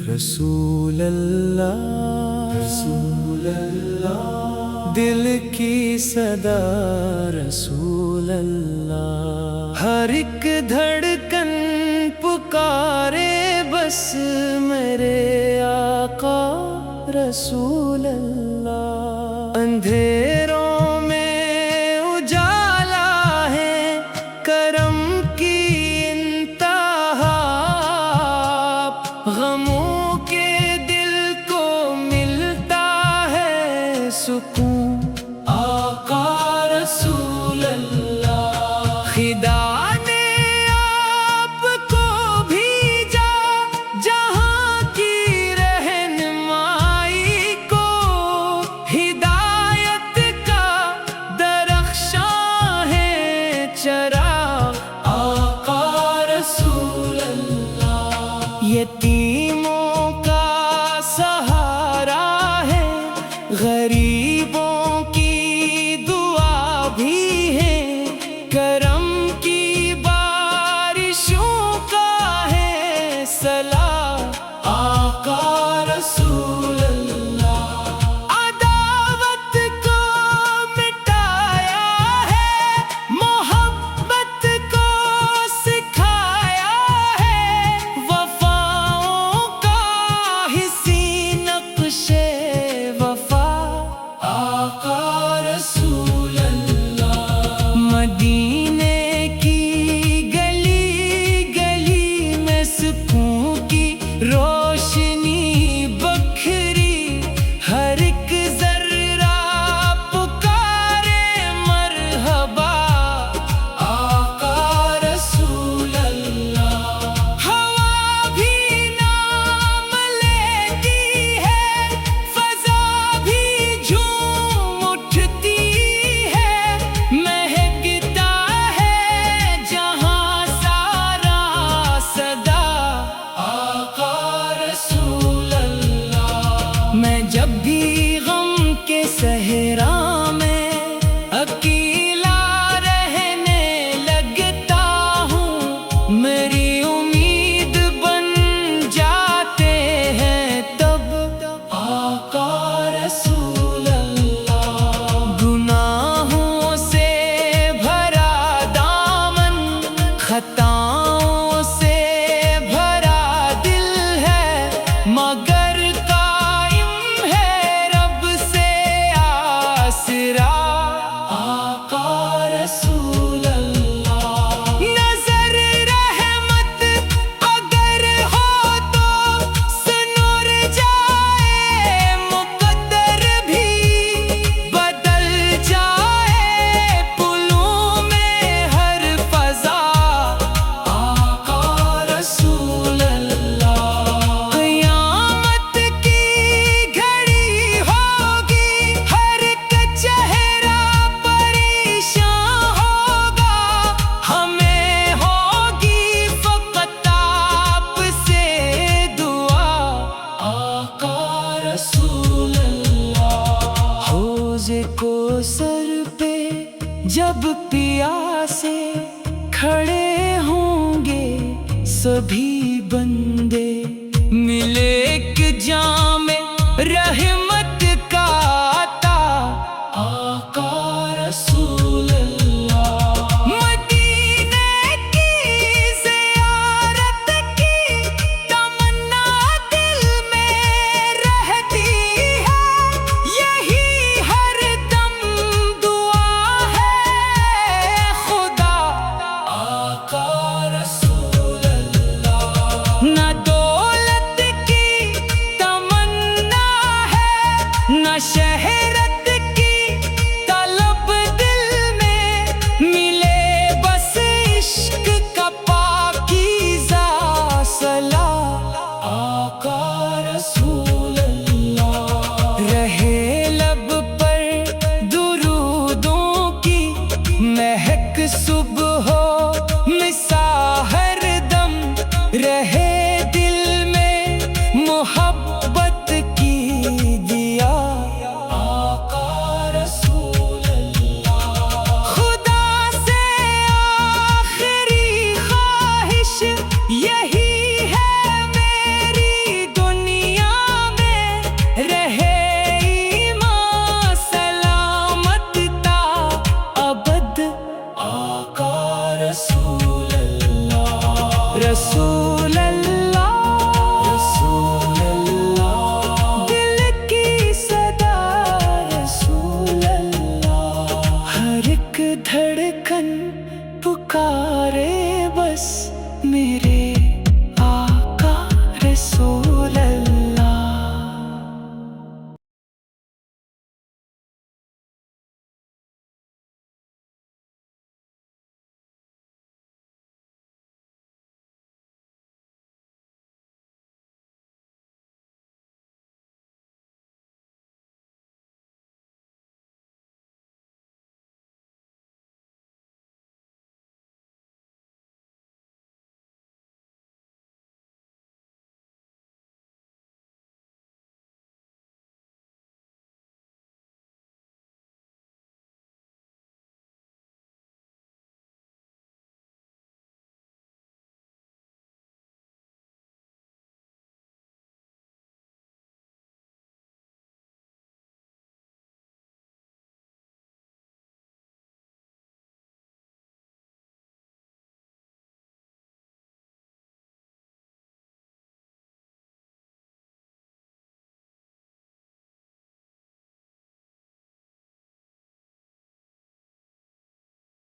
رسول اللہ رسول اللہ، دل کی صدا رسول اللہ، ہر ایک دھڑکن پکارے بس میرے آقا رسول اللہ۔ اندھیروں میں اجالا ہے کرم کی انتہا، غموں کے دل کو ملتا ہے سکون آقا رسول اللہ۔ خدا نے آپ کو بھیجا جہاں کی رہنمائی کو، ہدایت کا درخشاں ہے چراغ آقا رسول اللہ۔ یتیموں کا سہارا ہے، غریبوں کی دعا بھی ہے، کرم کی بارشوں کا ہے سلام آقا رسول اللہ۔ عداوت کو مٹایا ہے، محبت کو سکھایا ہے، وفاؤں کا حسین نقش وفا آقا رسول اللہ۔ مدینے کی گلی گلی میں سکون کی روشنی بکھری، ہر ایک ذرہ پکارے مرحبا آقا رسول اللہ۔ ہوا بھی نام لیتی ہے، فضا بھی جھوم اٹھتی ہے، مہکتا ہے جہاں سارا صدا آقا رسول اللہ۔ میں جب بھی غم کے صحرا میں اکیلا رہنے لگتا ہوں، میری امید بن جاتے ہیں تب آقا رسول اللہ۔ گناہوں سے بھرا دامن، خطاؤں سے بھرا دل ہے، مگر قائم ہے رب سے آسرا آقا رسول اللہ۔ نظر رحمت اگر ہو تو سنور جائے مقدر بھی، بدل جائے پلوں میں ہر فضا آقا رسول اللہ۔ قیامت کی گھڑی ہوگی، ہر ایک چہرہ پریشان ہوگا، ہمیں ہوگی فقط آپ سے دعا آقا رسول اللہ۔ حوض کوثر پہ جب پیاسے کھڑے ہوں گے سبھی بندے، ملے ایک جام رحمت کا عطا آقا رسول اللہ۔ مدینے کی زیارت کی تمنا دل میں رہتی ہے، یہی ہر دم دعا ہے خدا آقا رسول اللہ۔ نہ دولت کی تمنا ہے، نہ شہرت کی طلب دل میں، ملے بس عشق کا پاکیزہ صلاح آقا رسول اللہ۔ رہے لب پر درودوں کی مہک صبح و مساء ہر دم، رہے دل میں محبت کی دیا آقا رسول اللہ۔ خدا سے آخری خواہش یہی رسول اللہ